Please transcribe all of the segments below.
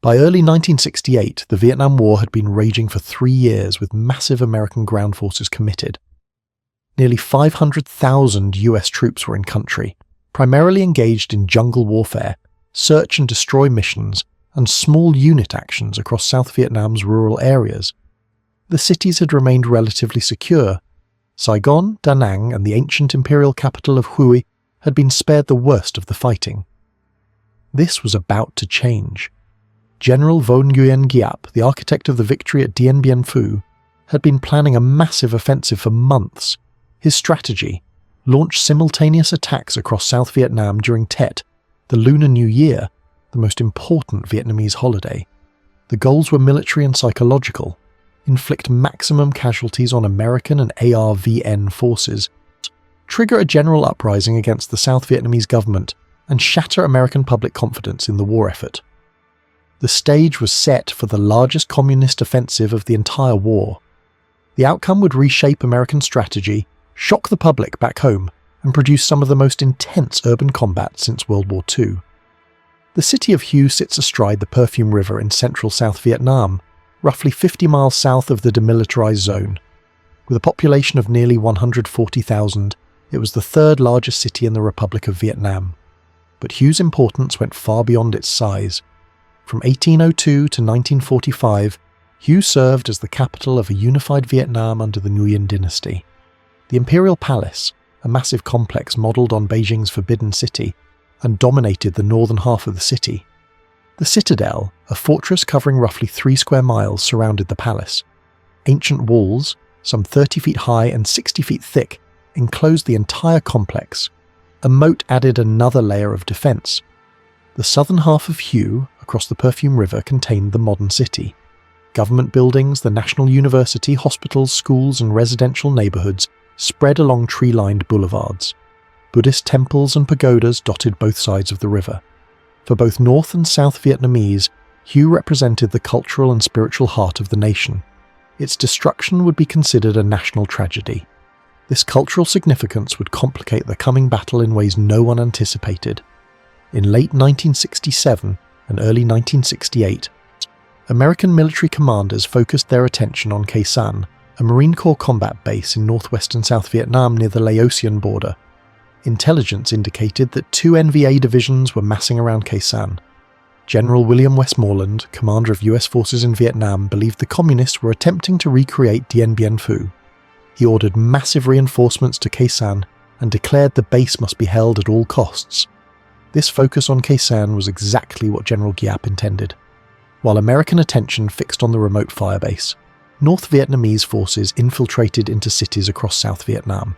By early 1968, the Vietnam War had been raging for 3 years with massive American ground forces committed. Nearly 500,000 US troops were in country, primarily engaged in jungle warfare, search and destroy missions, and small unit actions across South Vietnam's rural areas. The cities had remained relatively secure. Saigon, Da Nang, and the ancient imperial capital of Hue had been spared the worst of the fighting. This was about to change. General Vo Nguyen Giap, the architect of the victory at Dien Bien Phu, had been planning a massive offensive for months. His strategy: launch simultaneous attacks across South Vietnam during Tet, the Lunar New Year, the most important Vietnamese holiday. The goals were military and psychological: inflict maximum casualties on American and ARVN forces, trigger a general uprising against the South Vietnamese government, and shatter American public confidence in the war effort. The stage was set for the largest communist offensive of the entire war. The outcome would reshape American strategy, shock the public back home, and produce some of the most intense urban combat since World War II. The city of Hue sits astride the Perfume River in central South Vietnam, roughly 50 miles south of the demilitarized zone. With a population of nearly 140,000, it was the third largest city in the Republic of Vietnam. But Hue's importance went far beyond its size. From 1802 to 1945, Hue served as the capital of a unified Vietnam under the Nguyen dynasty. The Imperial Palace, a massive complex modelled on Beijing's Forbidden City, and dominated the northern half of the city. The Citadel, a fortress covering roughly 3 square miles, surrounded the palace. Ancient walls, some 30 feet high and 60 feet thick, enclosed the entire complex. A moat added another layer of defence. The southern half of Hue, across the Perfume River, contained the modern city. Government buildings, the National University, hospitals, schools, and residential neighbourhoods spread along tree-lined boulevards. Buddhist temples and pagodas dotted both sides of the river. For both North and South Vietnamese, Hue represented the cultural and spiritual heart of the nation. Its destruction would be considered a national tragedy. This cultural significance would complicate the coming battle in ways no one anticipated. In late 1967 and early 1968, American military commanders focused their attention on Khe Sanh, a Marine Corps combat base in northwestern South Vietnam near the Laosian border. Intelligence indicated that 2 NVA divisions were massing around Khe Sanh. General William Westmoreland, commander of US forces in Vietnam, believed the communists were attempting to recreate Dien Bien Phu. He ordered massive reinforcements to Khe Sanh and declared the base must be held at all costs. This focus on Khe Sanh was exactly what General Giap intended. While American attention fixed on the remote firebase, North Vietnamese forces infiltrated into cities across South Vietnam.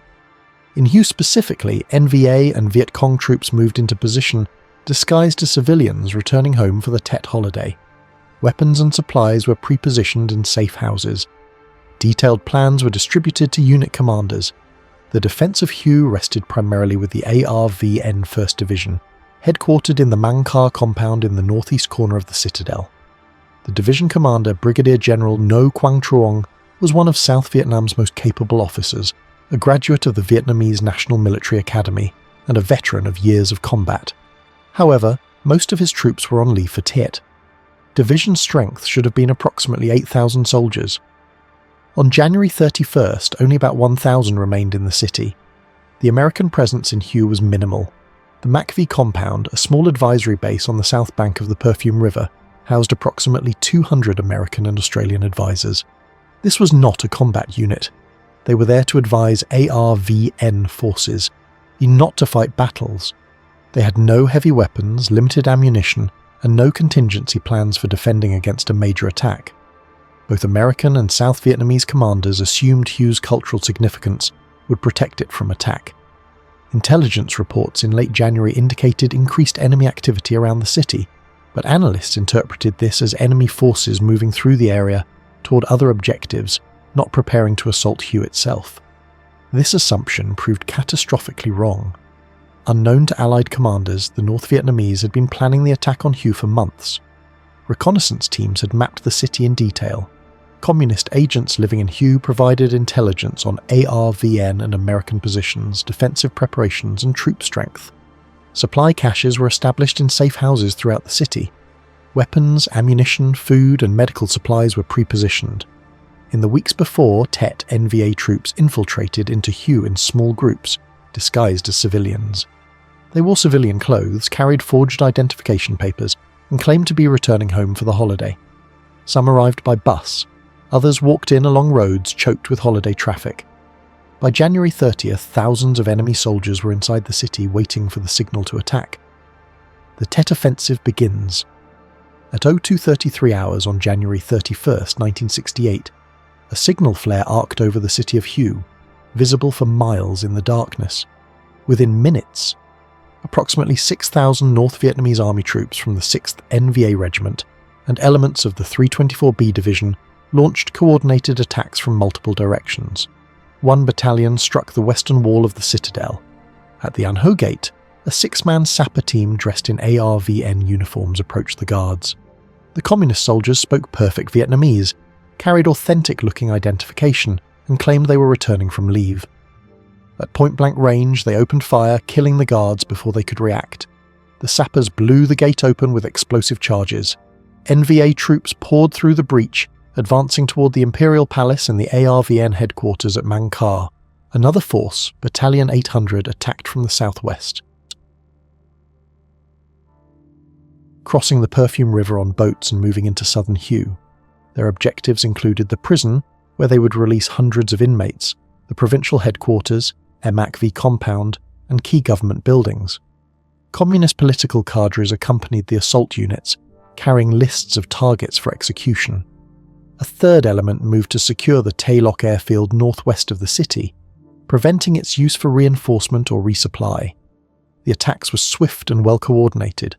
In Hue specifically, NVA and Viet Cong troops moved into position, disguised as civilians returning home for the Tet holiday. Weapons and supplies were pre-positioned in safe houses. Detailed plans were distributed to unit commanders. The defence of Hue rested primarily with the ARVN 1st Division, headquartered in the Mang Kar compound in the northeast corner of the Citadel. The division commander, Brigadier General No Quang Truong, was one of South Vietnam's most capable officers, a graduate of the Vietnamese National Military Academy, and a veteran of years of combat. However, most of his troops were on leave for Tet. Division strength should have been approximately 8,000 soldiers. On January 31st, only about 1,000 remained in the city. The American presence in Hue was minimal. The Mac V compound, a small advisory base on the south bank of the Perfume River, housed approximately 200 American and Australian advisors. This was not a combat unit. They were there to advise ARVN forces, not to fight battles. They had no heavy weapons, limited ammunition, and no contingency plans for defending against a major attack. Both American and South Vietnamese commanders assumed Hue's cultural significance would protect it from attack. Intelligence reports in late January indicated increased enemy activity around the city, but analysts interpreted this as enemy forces moving through the area toward other objectives, not preparing to assault Hue itself. This assumption proved catastrophically wrong. Unknown to Allied commanders, the North Vietnamese had been planning the attack on Hue for months. Reconnaissance teams had mapped the city in detail. Communist agents living in Hue provided intelligence on ARVN and American positions, defensive preparations, and troop strength. Supply caches were established in safe houses throughout the city. Weapons, ammunition, food, and medical supplies were pre-positioned. In the weeks before, Tet NVA troops infiltrated into Hue in small groups, disguised as civilians. They wore civilian clothes, carried forged identification papers, and claimed to be returning home for the holiday. Some arrived by bus, others walked in along roads choked with holiday traffic. By January 30th, thousands of enemy soldiers were inside the city waiting for the signal to attack. The Tet Offensive begins. At 02:33 hours on January 31st, 1968, a signal flare arced over the city of Hue, visible for miles in the darkness. Within minutes, approximately 6,000 North Vietnamese Army troops from the 6th NVA Regiment and elements of the 324B Division launched coordinated attacks from multiple directions. One battalion struck the western wall of the citadel. At the An Ho Gate, a 6-man sapper team dressed in ARVN uniforms approached the guards. The communist soldiers spoke perfect Vietnamese, carried authentic-looking identification, and claimed they were returning from leave. At point-blank range, they opened fire, killing the guards before they could react. The sappers blew the gate open with explosive charges. NVA troops poured through the breach, advancing toward the Imperial Palace and the ARVN headquarters at Mang Kar. Another force, Battalion 800, attacked from the southwest. Crossing the Perfume River on boats and moving into southern Hue. Their objectives included the prison, where they would release hundreds of inmates, the provincial headquarters, MACV compound, and key government buildings. Communist political cadres accompanied the assault units, carrying lists of targets for execution. A third element moved to secure the Tay Loc airfield northwest of the city, preventing its use for reinforcement or resupply. The attacks were swift and well coordinated.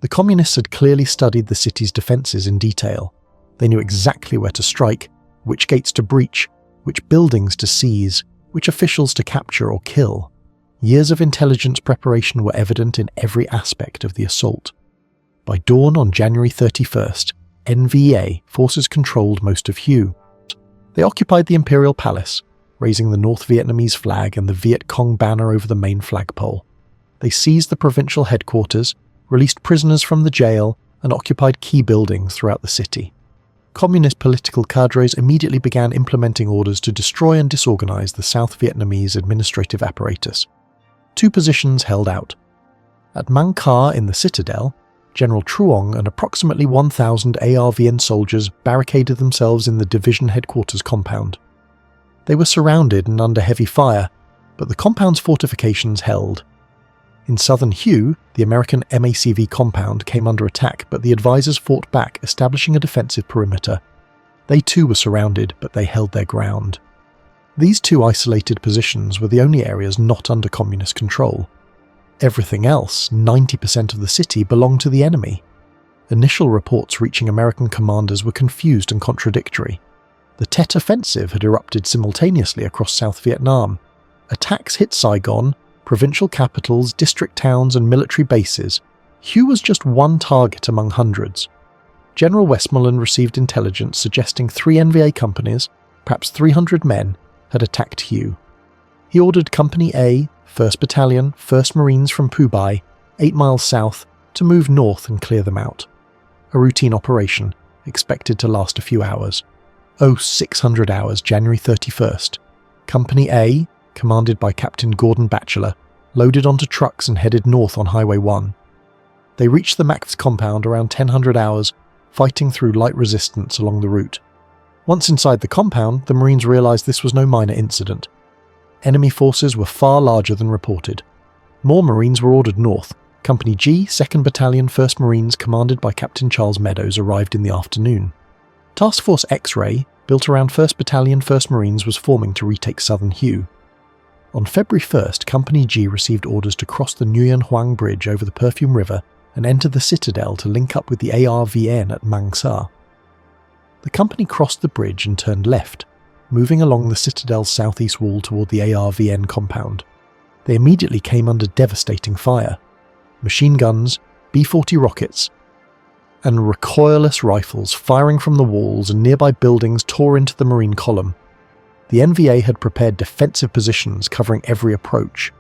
The communists had clearly studied the city's defences in detail. They knew exactly where to strike, which gates to breach, which buildings to seize, which officials to capture or kill. Years of intelligence preparation were evident in every aspect of the assault. By dawn on January 31st, NVA forces controlled most of Hue. They occupied the Imperial Palace, raising the North Vietnamese flag and the Viet Cong banner over the main flagpole. They seized the provincial headquarters, released prisoners from the jail, and occupied key buildings throughout the city. Communist political cadres immediately began implementing orders to destroy and disorganize the South Vietnamese administrative apparatus. Two positions held out. At Mang Kar in the citadel, General Truong and approximately 1,000 ARVN soldiers barricaded themselves in the division headquarters compound. They were surrounded and under heavy fire, but the compound's fortifications held. In southern Hue, the American MACV compound came under attack, but the advisors fought back, establishing a defensive perimeter. They too were surrounded, but they held their ground. These two isolated positions were the only areas not under communist control. Everything else, 90% of the city, belonged to the enemy. Initial reports reaching American commanders were confused and contradictory. The Tet Offensive had erupted simultaneously across South Vietnam. Attacks hit Saigon, provincial capitals, district towns, and military bases. Hue was just one target among hundreds. General Westmoreland received intelligence suggesting 3 NVA companies, perhaps 300 men, had attacked Hue. He ordered Company A, 1st Battalion, 1st Marines from Phu Bai, 8 miles south, to move north and clear them out. A routine operation, expected to last a few hours. 0600 hours, January 31st. Company A, commanded by Captain Gordon Batchelor, loaded onto trucks and headed north on Highway 1. They reached the MACV's compound around 1000 hours, fighting through light resistance along the route. Once inside the compound, the Marines realized this was no minor incident. Enemy forces were far larger than reported. More Marines were ordered north. Company G, 2nd Battalion, 1st Marines, commanded by Captain Charles Meadows, arrived in the afternoon. Task Force X-Ray, built around 1st Battalion, 1st Marines, was forming to retake southern Hue. On February 1st, Company G received orders to cross the Nguyen Huang Bridge over the Perfume River and enter the citadel to link up with the ARVN at Mang Sa. The company crossed the bridge and turned left, moving along the citadel's southeast wall toward the ARVN compound. They immediately came under devastating fire. Machine guns, B-40 rockets, and recoilless rifles firing from the walls and nearby buildings tore into the Marine column. The NVA had prepared defensive positions covering every approach.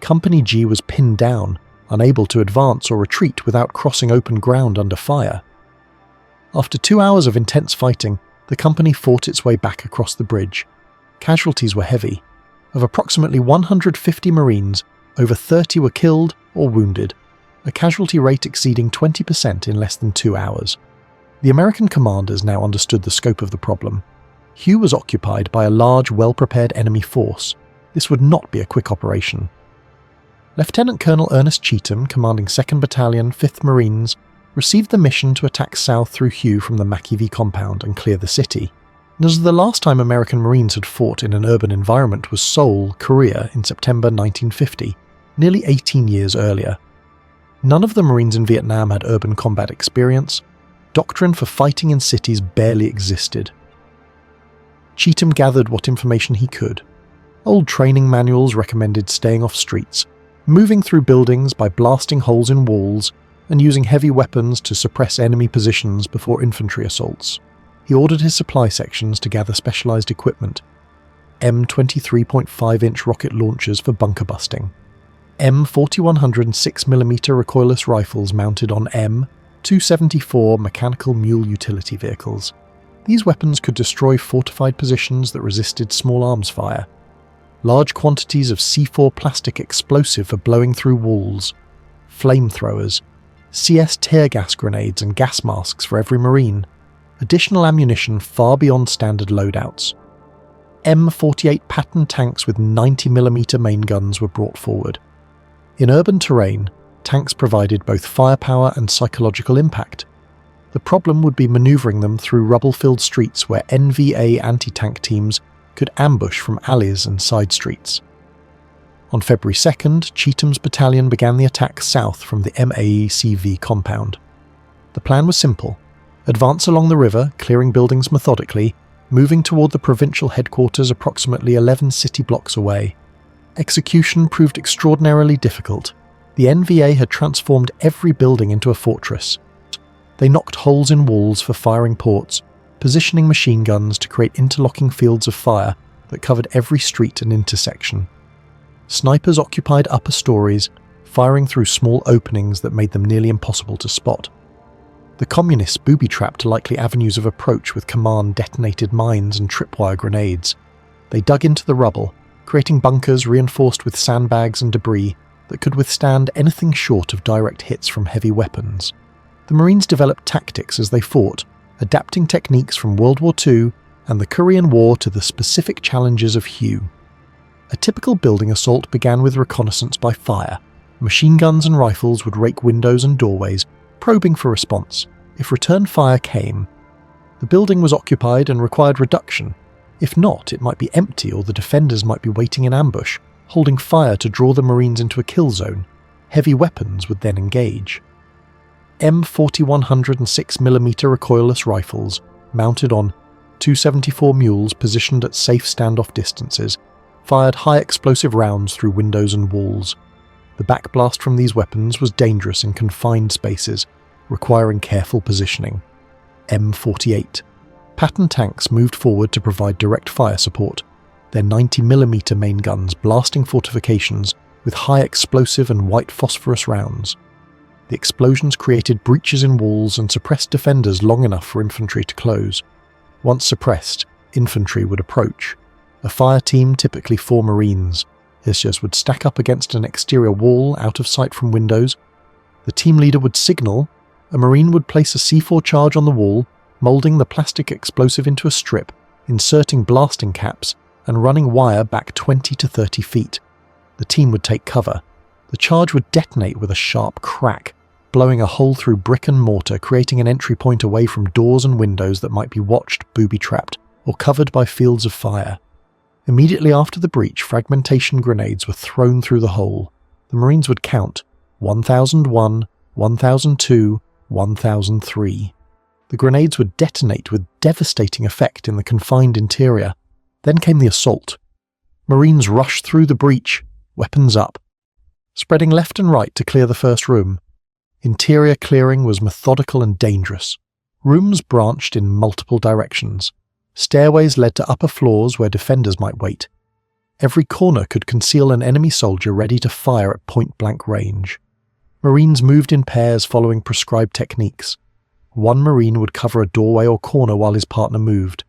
Company G was pinned down, unable to advance or retreat without crossing open ground under fire. After 2 hours of intense fighting, the company fought its way back across the bridge. Casualties were heavy. Of approximately 150 Marines, over 30 were killed or wounded, a casualty rate exceeding 20% in less than 2 hours. The American commanders now understood the scope of the problem. Hue was occupied by a large, well-prepared enemy force. This would not be a quick operation. Lieutenant Colonel Ernest Cheatham, commanding 2nd Battalion, 5th Marines, received the mission to attack south through Hue from the Massacred compound and clear the city. And as the last time American Marines had fought in an urban environment was Seoul, Korea in September 1950, nearly 18 years earlier. None of the Marines in Vietnam had urban combat experience. Doctrine for fighting in cities barely existed. Cheatham gathered what information he could. Old training manuals recommended staying off streets, moving through buildings by blasting holes in walls, and using heavy weapons to suppress enemy positions before infantry assaults. He ordered his supply sections to gather specialized equipment: M23.5-inch rocket launchers for bunker busting, M4100 6mm recoilless rifles mounted on M274 mechanical mule utility vehicles. These weapons could destroy fortified positions that resisted small arms fire. Large quantities of C4 plastic explosive for blowing through walls, flamethrowers, CS tear gas grenades and gas masks for every Marine, additional ammunition far beyond standard loadouts. M48 Patton tanks with 90mm main guns were brought forward. In urban terrain, tanks provided both firepower and psychological impact. The problem would be manoeuvring them through rubble-filled streets where NVA anti-tank teams could ambush from alleys and side streets. On February 2nd, Cheatham's battalion began the attack south from the MAECV compound. The plan was simple: advance along the river, clearing buildings methodically, moving toward the provincial headquarters approximately 11 city blocks away. Execution proved extraordinarily difficult. The NVA had transformed every building into a fortress. They knocked holes in walls for firing ports, positioning machine guns to create interlocking fields of fire that covered every street and intersection. Snipers occupied upper stories, firing through small openings that made them nearly impossible to spot. The communists booby-trapped likely avenues of approach with command-detonated mines and tripwire grenades. They dug into the rubble, creating bunkers reinforced with sandbags and debris that could withstand anything short of direct hits from heavy weapons. The Marines developed tactics as they fought, adapting techniques from World War II and the Korean War to the specific challenges of Hue. A typical building assault began with reconnaissance by fire. Machine guns and rifles would rake windows and doorways, probing for response. If return fire came, the building was occupied and required reduction. If not, it might be empty or the defenders might be waiting in ambush, holding fire to draw the Marines into a kill zone. Heavy weapons would then engage. M4100 6mm recoilless rifles, mounted on 274 mules positioned at safe standoff distances, fired high explosive rounds through windows and walls. The backblast from these weapons was dangerous in confined spaces, requiring careful positioning. M48. Patton tanks moved forward to provide direct fire support, their 90mm main guns blasting fortifications with high explosive and white phosphorus rounds. The explosions created breaches in walls and suppressed defenders long enough for infantry to close. Once suppressed, infantry would approach. A fire team, typically 4 Marines, would stack up against an exterior wall out of sight from windows. The team leader would signal. A Marine would place a C4 charge on the wall, moulding the plastic explosive into a strip, inserting blasting caps, and running wire back 20 to 30 feet. The team would take cover. The charge would detonate with a sharp crack, blowing a hole through brick and mortar, creating an entry point away from doors and windows that might be watched, booby-trapped, or covered by fields of fire. Immediately after the breach, fragmentation grenades were thrown through the hole. The Marines would count 1001, 1002, 1003. The grenades would detonate with devastating effect in the confined interior. Then came the assault. Marines rushed through the breach, weapons up, spreading left and right to clear the first room. Interior clearing was methodical and dangerous. Rooms branched in multiple directions. Stairways led to upper floors where defenders might wait. Every corner could conceal an enemy soldier ready to fire at point-blank range. Marines moved in pairs following prescribed techniques. One Marine would cover a doorway or corner while his partner moved.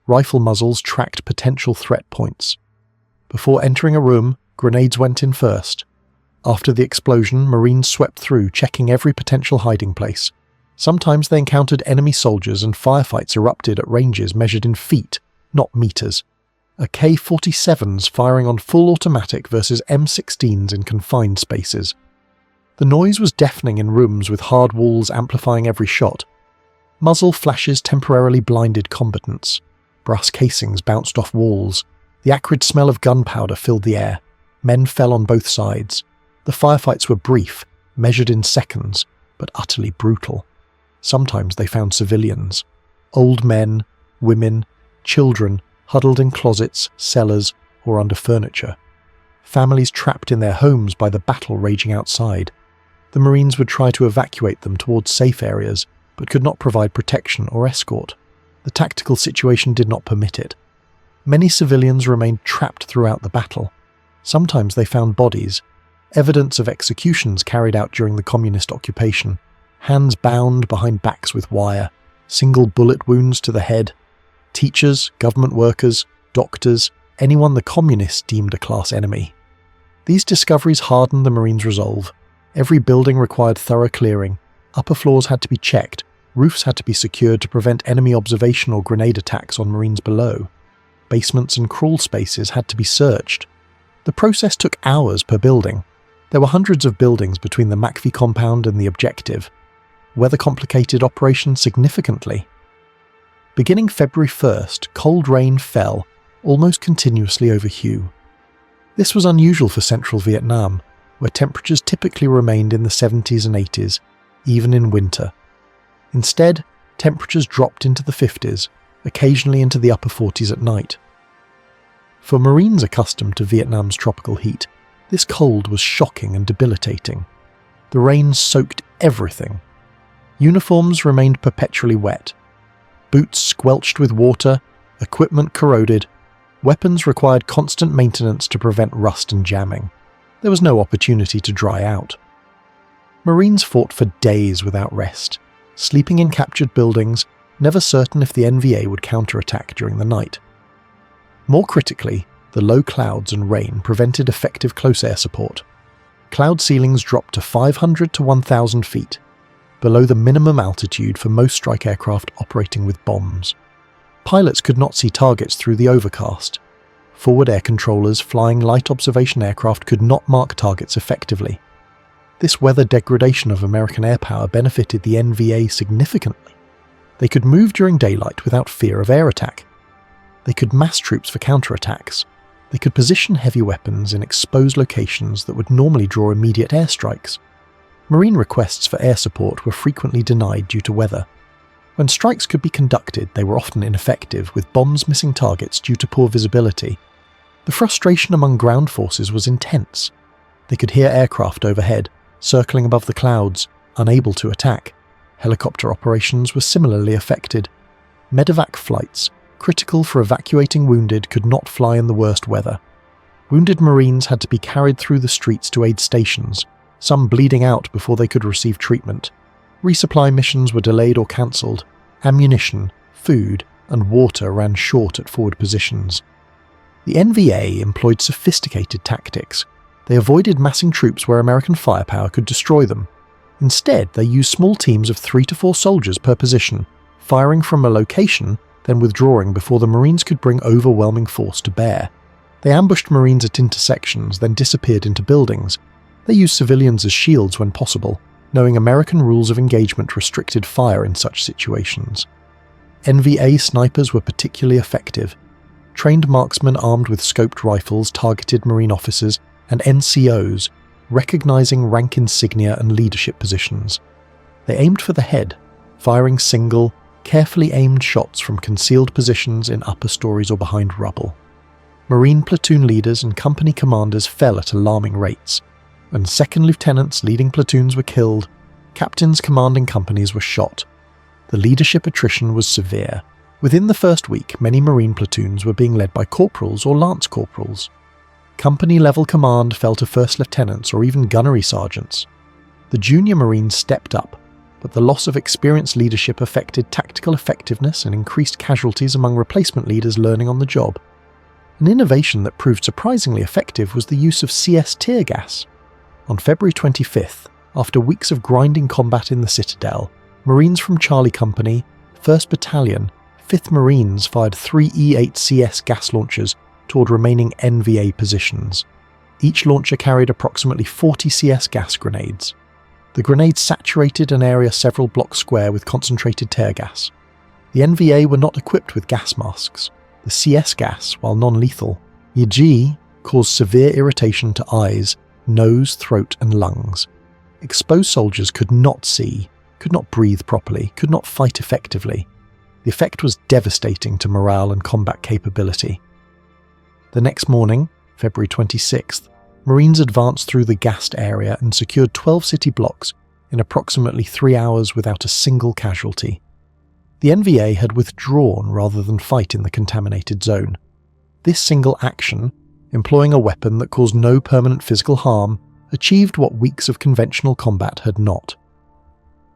Rifle muzzles tracked potential threat points. Before entering a room, grenades went in first. After the explosion, Marines swept through, checking every potential hiding place. Sometimes they encountered enemy soldiers and firefights erupted at ranges measured in feet, not meters. AK-47s firing on full automatic versus M16s in confined spaces. The noise was deafening in rooms with hard walls amplifying every shot. Muzzle flashes temporarily blinded combatants. Brass casings bounced off walls. The acrid smell of gunpowder filled the air. Men fell on both sides. The firefights were brief, measured in seconds, but utterly brutal. Sometimes they found civilians. Old men, women, children huddled in closets, cellars, or under furniture. Families trapped in their homes by the battle raging outside. The Marines would try to evacuate them towards safe areas, but could not provide protection or escort. The tactical situation did not permit it. Many civilians remained trapped throughout the battle. Sometimes they found bodies, evidence of executions carried out during the communist occupation, hands bound behind backs with wire, single bullet wounds to the head. Teachers, government workers, doctors, anyone the communists deemed a class enemy. These discoveries hardened the Marines' resolve. Every building required thorough clearing. Upper floors had to be checked. Roofs had to be secured to prevent enemy observation or grenade attacks on Marines below. Basements and crawl spaces had to be searched. The process took hours per building. There were hundreds of buildings between the McVie compound and the objective. Weather complicated operations significantly. Beginning February 1st, cold rain fell almost continuously over Hue. This was unusual for central Vietnam, where temperatures typically remained in the 70s and 80s, even in winter. Instead, temperatures dropped into the 50s, occasionally into the upper 40s at night. For Marines accustomed to Vietnam's tropical heat, this cold was shocking and debilitating. The rain soaked everything. Uniforms remained perpetually wet. Boots squelched with water, equipment corroded, weapons required constant maintenance to prevent rust and jamming. There was no opportunity to dry out. Marines fought for days without rest, sleeping in captured buildings, never certain if the NVA would counterattack during the night. More critically, the low clouds and rain prevented effective close air support. Cloud ceilings dropped to 500 to 1,000 feet, below the minimum altitude for most strike aircraft operating with bombs. Pilots could not see targets through the overcast. Forward air controllers flying light observation aircraft could not mark targets effectively. This weather degradation of American air power benefited the NVA significantly. They could move during daylight without fear of air attack. They could mass troops for counterattacks. They could position heavy weapons in exposed locations that would normally draw immediate airstrikes. Marine requests for air support were frequently denied due to weather. When strikes could be conducted, they were often ineffective, with bombs missing targets due to poor visibility. The frustration among ground forces was intense. They could hear aircraft overhead, circling above the clouds, unable to attack. Helicopter operations were similarly affected. Medevac flights, critical for evacuating wounded, could not fly in the worst weather. Wounded Marines had to be carried through the streets to aid stations, some bleeding out before they could receive treatment. Resupply missions were delayed or cancelled. Ammunition, food, and water ran short at forward positions. The NVA employed sophisticated tactics. They avoided massing troops where American firepower could destroy them. Instead, they used small teams of 3 to 4 soldiers per position, firing from a location, then withdrawing before the Marines could bring overwhelming force to bear. They ambushed Marines at intersections, then disappeared into buildings. They used civilians as shields when possible, knowing American rules of engagement restricted fire in such situations. NVA snipers were particularly effective. Trained marksmen armed with scoped rifles targeted Marine officers and NCOs, recognizing rank insignia and leadership positions. They aimed for the head, firing single, carefully aimed shots from concealed positions in upper stories or behind rubble. Marine platoon leaders and company commanders fell at alarming rates. When second lieutenants leading platoons were killed, captains commanding companies were shot. The leadership attrition was severe. Within the first week, many Marine platoons were being led by corporals or lance corporals. Company-level command fell to first lieutenants or even gunnery sergeants. The junior Marines stepped up, but the loss of experienced leadership affected tactical effectiveness and increased casualties among replacement leaders learning on the job. An innovation that proved surprisingly effective was the use of CS tear gas. On February 25th, after weeks of grinding combat in the Citadel, Marines from Charlie Company, 1st Battalion, 5th Marines fired 3 E-8 CS gas launchers toward remaining NVA positions. Each launcher carried approximately 40 CS gas grenades. The grenades saturated an area several blocks square with concentrated tear gas. The NVA were not equipped with gas masks. The CS gas, while non-lethal, Yg, caused severe irritation to eyes, nose, throat and lungs. Exposed soldiers could not see, could not breathe properly, could not fight effectively. The effect was devastating to morale and combat capability. The next morning, February 26th, Marines advanced through the gassed area and secured 12 city blocks in approximately 3 hours without a single casualty. The NVA had withdrawn rather than fight in the contaminated zone. This single action, employing a weapon that caused no permanent physical harm, achieved what weeks of conventional combat had not.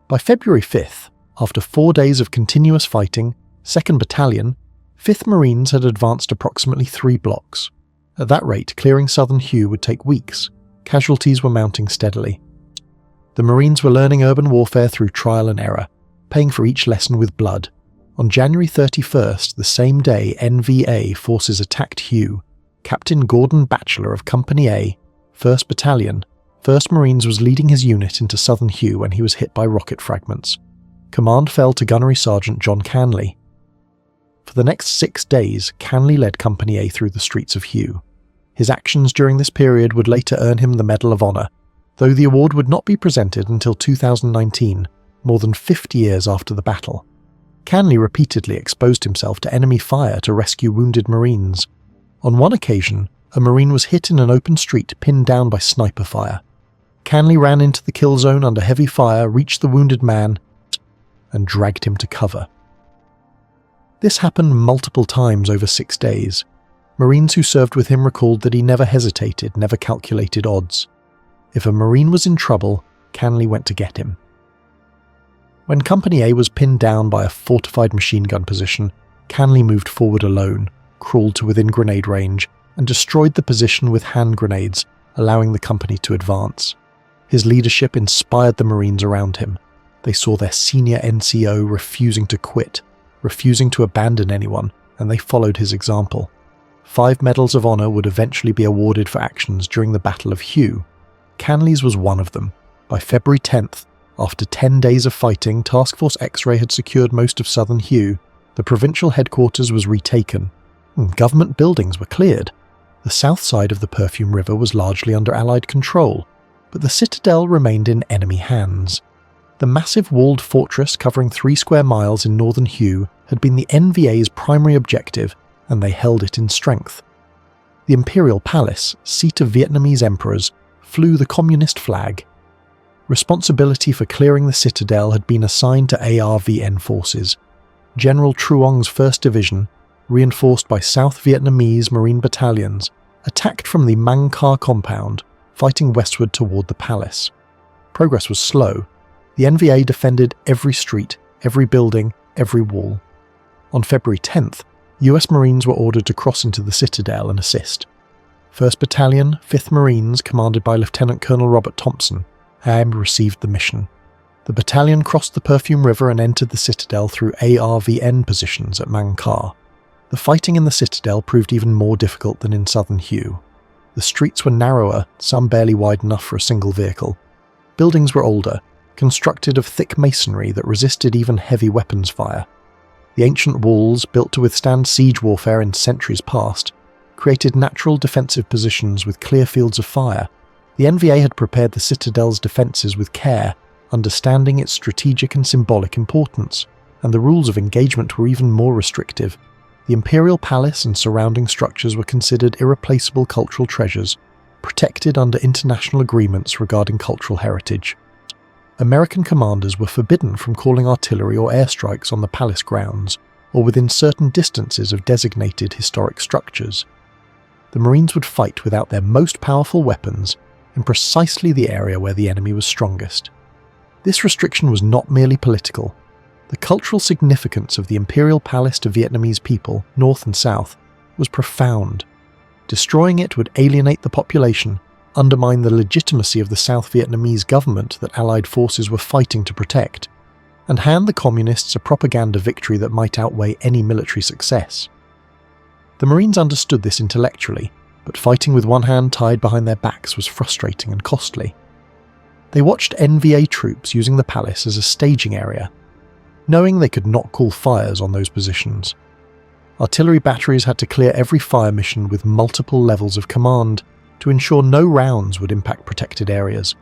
By February 5th, after 4 days of continuous fighting, 2nd Battalion, 5th Marines had advanced approximately 3 blocks. At that rate, clearing southern Hue would take weeks. Casualties were mounting steadily. The Marines were learning urban warfare through trial and error, paying for each lesson with blood. On January 31st, the same day NVA forces attacked Hue, Captain Gordon Batchelor of Company A, 1st Battalion, 1st Marines was leading his unit into southern Hue when he was hit by rocket fragments. Command fell to Gunnery Sergeant John Canley. For the next 6 days, Canley led Company A through the streets of Hue. His actions during this period would later earn him the Medal of Honor, though the award would not be presented until 2019, more than 50 years after the battle. Canley repeatedly exposed himself to enemy fire to rescue wounded Marines. On one occasion, a Marine was hit in an open street pinned down by sniper fire. Canley ran into the kill zone under heavy fire, reached the wounded man, and dragged him to cover. This happened multiple times over 6 days. Marines who served with him recalled that he never hesitated, never calculated odds. If a Marine was in trouble, Canley went to get him. When Company A was pinned down by a fortified machine gun position, Canley moved forward alone, crawled to within grenade range, and destroyed the position with hand grenades, allowing the company to advance. His leadership inspired the Marines around him. They saw their senior NCO refusing to quit, refusing to abandon anyone, and they followed his example. 5 Medals of Honor would eventually be awarded for actions during the Battle of Hue. Canley's was one of them. By February 10th, after 10 days of fighting, Task Force X-Ray had secured most of southern Hue. The provincial headquarters was retaken. Government buildings were cleared. The south side of the Perfume River was largely under Allied control, but the Citadel remained in enemy hands. The massive walled fortress covering 3 square miles in northern Hue had been the NVA's primary objective, and they held it in strength. The Imperial Palace, seat of Vietnamese emperors, flew the communist flag. Responsibility for clearing the Citadel had been assigned to ARVN forces. General Truong's 1st Division, reinforced by South Vietnamese Marine battalions, attacked from the Mang Ca compound, fighting westward toward the palace. Progress was slow. The NVA defended every street, every building, every wall. On February 10th, US Marines were ordered to cross into the Citadel and assist. 1st Battalion, 5th Marines, commanded by Lieutenant Colonel Robert Thompson, had received the mission. The battalion crossed the Perfume River and entered the Citadel through ARVN positions at Mang Ca. The fighting in the Citadel proved even more difficult than in southern Hue. The streets were narrower, some barely wide enough for a single vehicle. Buildings were older, constructed of thick masonry that resisted even heavy weapons fire. The ancient walls, built to withstand siege warfare in centuries past, created natural defensive positions with clear fields of fire. The NVA had prepared the Citadel's defences with care, understanding its strategic and symbolic importance, and the rules of engagement were even more restrictive. The Imperial Palace and surrounding structures were considered irreplaceable cultural treasures, protected under international agreements regarding cultural heritage. American commanders were forbidden from calling artillery or airstrikes on the palace grounds, or within certain distances of designated historic structures. The Marines would fight without their most powerful weapons in precisely the area where the enemy was strongest. This restriction was not merely political. The cultural significance of the imperial palace to Vietnamese people, north and south, was profound. Destroying it would alienate the population, undermine the legitimacy of the South Vietnamese government that Allied forces were fighting to protect, and hand the communists a propaganda victory that might outweigh any military success. The Marines understood this intellectually, but fighting with one hand tied behind their backs was frustrating and costly. They watched NVA troops using the palace as a staging area, knowing they could not call fires on those positions. Artillery batteries had to clear every fire mission with multiple levels of command to ensure no rounds would impact protected areas.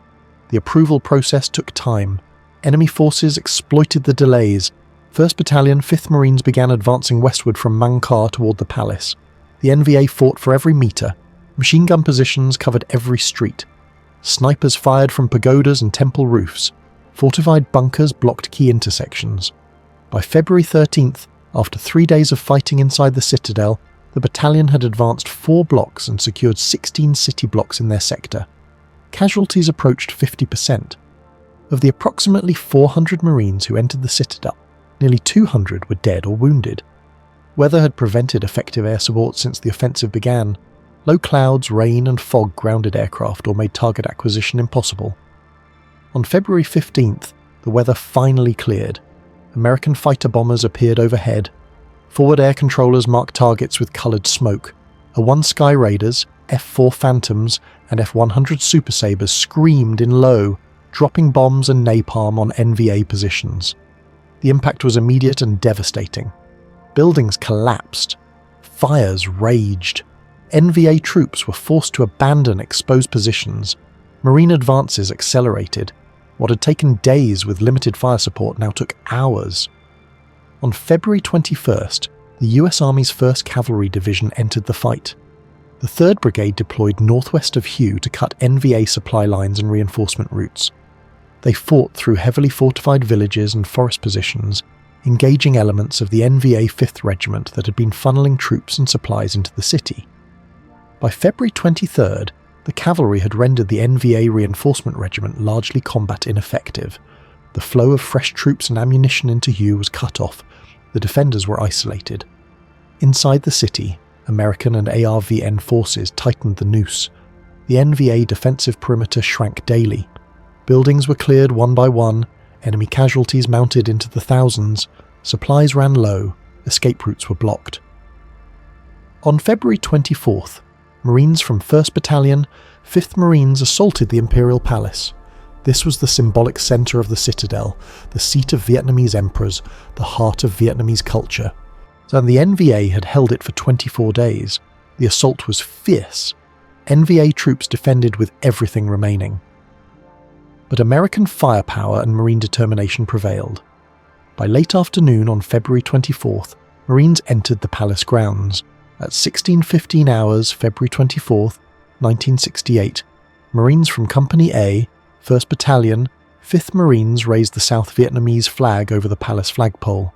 The approval process took time. Enemy forces exploited the delays. 1st Battalion, 5th Marines began advancing westward from Mang Kar toward the palace. The NVA fought for every metre. Machine gun positions covered every street. Snipers fired from pagodas and temple roofs. Fortified bunkers blocked key intersections. By February 13th, after 3 days of fighting inside the citadel, the battalion had advanced 4 blocks and secured 16 city blocks in their sector. Casualties approached 50%. Of the approximately 400 Marines who entered the citadel, nearly 200 were dead or wounded. Weather had prevented effective air support since the offensive began. Low clouds, rain and fog grounded aircraft or made target acquisition impossible. On February 15th, the weather finally cleared. American fighter bombers appeared overhead. Forward air controllers marked targets with coloured smoke. A-1 Sky Raiders, F-4 Phantoms and F-100 Super Sabres screamed in low, dropping bombs and napalm on NVA positions. The impact was immediate and devastating. Buildings collapsed. Fires raged. NVA troops were forced to abandon exposed positions. Marine advances accelerated. What had taken days with limited fire support now took hours. On February 21st, the US Army's 1st Cavalry Division entered the fight. The 3rd Brigade deployed northwest of Hue to cut NVA supply lines and reinforcement routes. They fought through heavily fortified villages and forest positions, engaging elements of the NVA 5th Regiment that had been funneling troops and supplies into the city. By February 23rd, the cavalry had rendered the NVA Reinforcement Regiment largely combat ineffective. The flow of fresh troops and ammunition into Hue was cut off. The defenders were isolated. Inside the city, American and ARVN forces tightened the noose. The NVA defensive perimeter shrank daily. Buildings were cleared one by one, enemy casualties mounted into the thousands, supplies ran low, escape routes were blocked. On February 24th, Marines from 1st Battalion, 5th Marines assaulted the Imperial Palace. This was the symbolic centre of the citadel, the seat of Vietnamese emperors, the heart of Vietnamese culture. And the NVA had held it for 24 days. The assault was fierce. NVA troops defended with everything remaining. But American firepower and Marine determination prevailed. By late afternoon on February 24th, Marines entered the palace grounds. At 16:15 hours, February 24th, 1968, Marines from Company A, 1st Battalion, 5th Marines raised the South Vietnamese flag over the palace flagpole.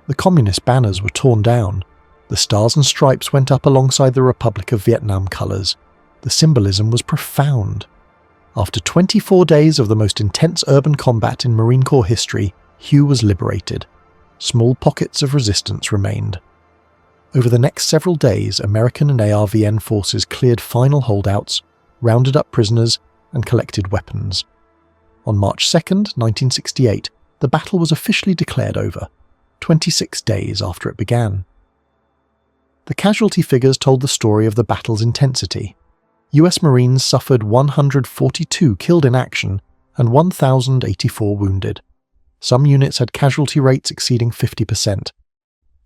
The communist banners were torn down. The stars and stripes went up alongside the Republic of Vietnam colours. The symbolism was profound. After 24 days of the most intense urban combat in Marine Corps history, Hue was liberated. Small pockets of resistance remained. Over the next several days, American and ARVN forces cleared final holdouts, rounded up prisoners, and collected weapons. On March 2nd, 1968, the battle was officially declared over, 26 days after it began. The casualty figures told the story of the battle's intensity. US Marines suffered 142 killed in action and 1,084 wounded. Some units had casualty rates exceeding 50%.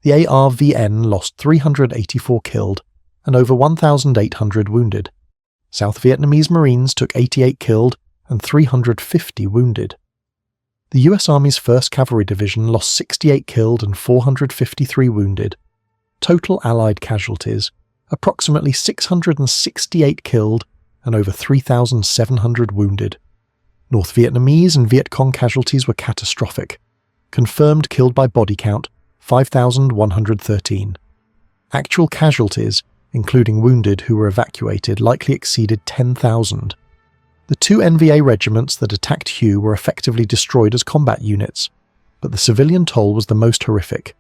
The ARVN lost 384 killed and over 1,800 wounded. South Vietnamese Marines took 88 killed and 350 wounded. The US Army's 1st Cavalry Division lost 68 killed and 453 wounded. Total Allied casualties, approximately 668 killed and over 3,700 wounded. North Vietnamese and Viet Cong casualties were catastrophic. Confirmed killed by body count, 5,113. Actual casualties, including wounded who were evacuated, likely exceeded 10,000. The two NVA regiments that attacked Hue were effectively destroyed as combat units, but the civilian toll was the most horrific.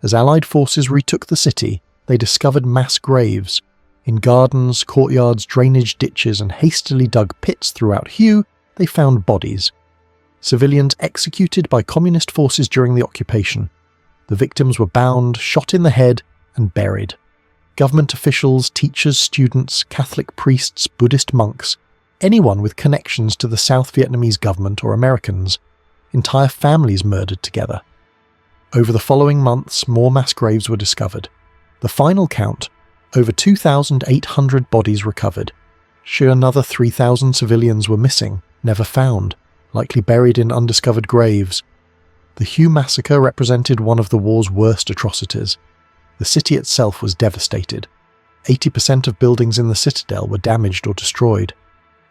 As Allied forces retook the city, they discovered mass graves. In gardens, courtyards, drainage ditches, and hastily dug pits throughout Hue, they found bodies. Civilians executed by communist forces during the occupation. The victims were bound, shot in the head, and buried. Government officials, teachers, students, Catholic priests, Buddhist monks, anyone with connections to the South Vietnamese government or Americans, entire families murdered together. Over the following months, more mass graves were discovered. The final count, over 2,800 bodies recovered. Sure, another 3,000 civilians were missing, never found, likely buried in undiscovered graves. The Hue Massacre represented one of the war's worst atrocities. The city itself was devastated. 80% of buildings in the citadel were damaged or destroyed.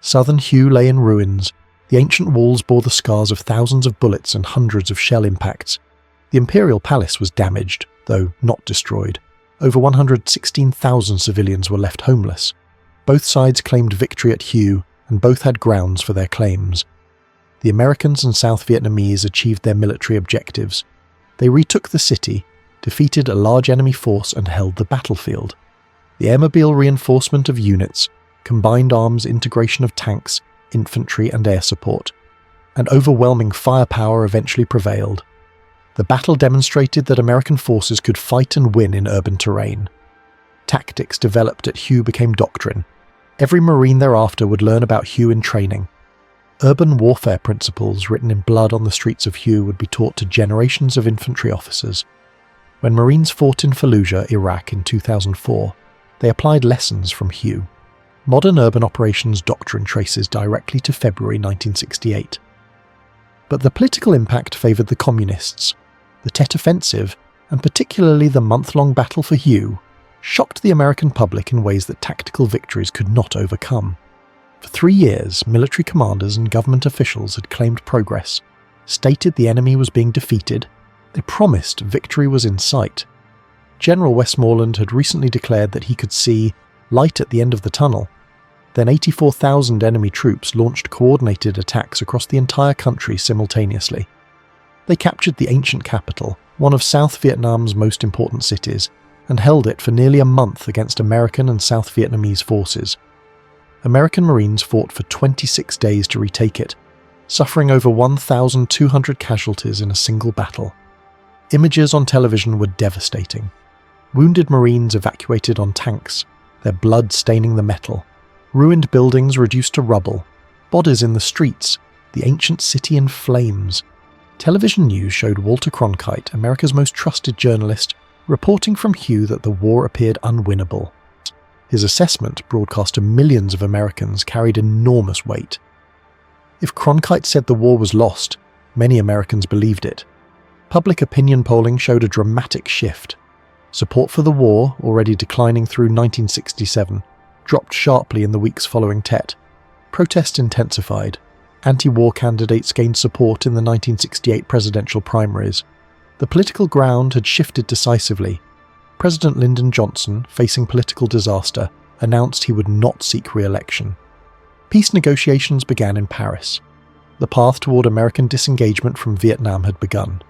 Southern Hue lay in ruins. The ancient walls bore the scars of thousands of bullets and hundreds of shell impacts. The imperial palace was damaged, though not destroyed. Over 116,000 civilians were left homeless. Both sides claimed victory at Hue, and both had grounds for their claims. The Americans and South Vietnamese achieved their military objectives. They retook the city, defeated a large enemy force, and held the battlefield. The airmobile reinforcement of units, combined arms integration of tanks, infantry, and air support, and overwhelming firepower eventually prevailed. The battle demonstrated that American forces could fight and win in urban terrain. Tactics developed at Hue became doctrine. Every Marine thereafter would learn about Hue in training. Urban warfare principles written in blood on the streets of Hue would be taught to generations of infantry officers. When Marines fought in Fallujah, Iraq in 2004, they applied lessons from Hue. Modern urban operations doctrine traces directly to February 1968. But the political impact favoured the communists. The Tet Offensive, and particularly the month-long battle for Hue, shocked the American public in ways that tactical victories could not overcome. For 3 years, military commanders and government officials had claimed progress, stated the enemy was being defeated. They promised victory was in sight. General Westmoreland had recently declared that he could see light at the end of the tunnel. Then 84,000 enemy troops launched coordinated attacks across the entire country simultaneously. They captured the ancient capital, one of South Vietnam's most important cities, and held it for nearly a month against American and South Vietnamese forces. American Marines fought for 26 days to retake it, suffering over 1,200 casualties in a single battle. Images on television were devastating. Wounded Marines evacuated on tanks, their blood staining the metal. Ruined buildings reduced to rubble. Bodies in the streets, the ancient city in flames. Television news showed Walter Cronkite, America's most trusted journalist, reporting from Hue that the war appeared unwinnable. His assessment, broadcast to millions of Americans, carried enormous weight. If Cronkite said the war was lost, many Americans believed it. Public opinion polling showed a dramatic shift. Support for the war, already declining through 1967, dropped sharply in the weeks following Tet. Protests intensified. Anti-war candidates gained support in the 1968 presidential primaries. The political ground had shifted decisively. President Lyndon Johnson, facing political disaster, announced he would not seek re-election. Peace negotiations began in Paris. The path toward American disengagement from Vietnam had begun.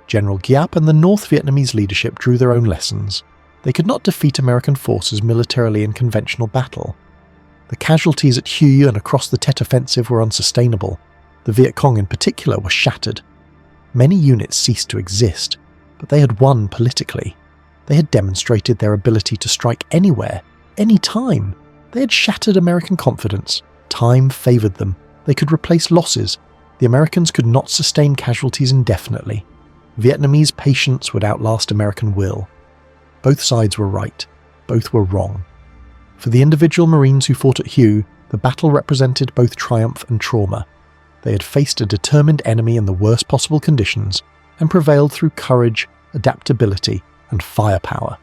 General Giap and the North Vietnamese leadership drew their own lessons. They could not defeat American forces militarily in conventional battle. The casualties at Hue and across the Tet Offensive were unsustainable. The Viet Cong in particular were shattered. Many units ceased to exist, but they had won politically. They had demonstrated their ability to strike anywhere, any time. They had shattered American confidence. Time favoured them. They could replace losses. The Americans could not sustain casualties indefinitely. Vietnamese patience would outlast American will. Both sides were right. Both were wrong. For the individual Marines who fought at Hue, the battle represented both triumph and trauma. They had faced a determined enemy in the worst possible conditions and prevailed through courage, adaptability, and firepower.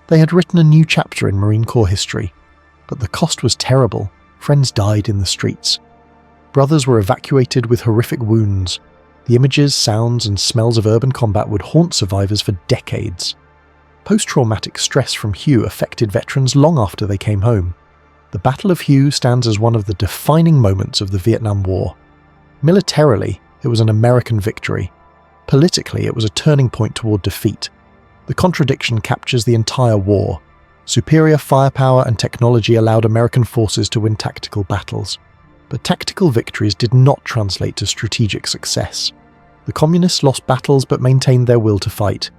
They had written a new chapter in Marine Corps history, but the cost was terrible. Friends died in the streets. Brothers were evacuated with horrific wounds. The images, sounds, and smells of urban combat would haunt survivors for decades. Post-traumatic stress from Hue affected veterans long after they came home. The Battle of Hue stands as one of the defining moments of the Vietnam War. Militarily, it was an American victory. Politically, it was a turning point toward defeat. The contradiction captures the entire war. Superior firepower and technology allowed American forces to win tactical battles. But tactical victories did not translate to strategic success. The Communists lost battles but maintained their will to fight.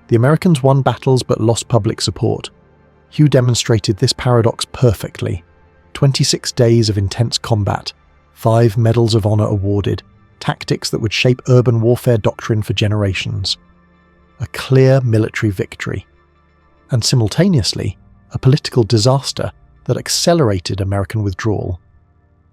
The Americans won battles but lost public support. Hue demonstrated this paradox perfectly. 26 days of intense combat, 5 medals of honor awarded, tactics that would shape urban warfare doctrine for generations. A clear military victory. And simultaneously, a political disaster that accelerated American withdrawal.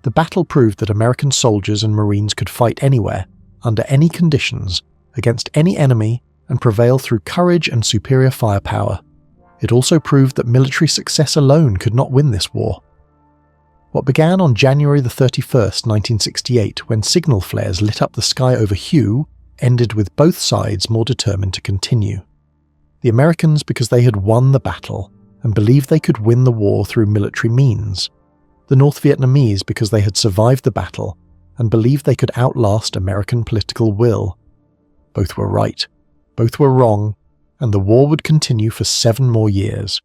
The battle proved that American soldiers and Marines could fight anywhere, under any conditions, against any enemy, and prevail through courage and superior firepower. It also proved that military success alone could not win this war. What began on January 31st, 1968, when signal flares lit up the sky over Hue, ended with both sides more determined to continue. The Americans because they had won the battle and believed they could win the war through military means. The North Vietnamese because they had survived the battle and believed they could outlast American political will. Both were right, both were wrong, and the war would continue for 7 more years.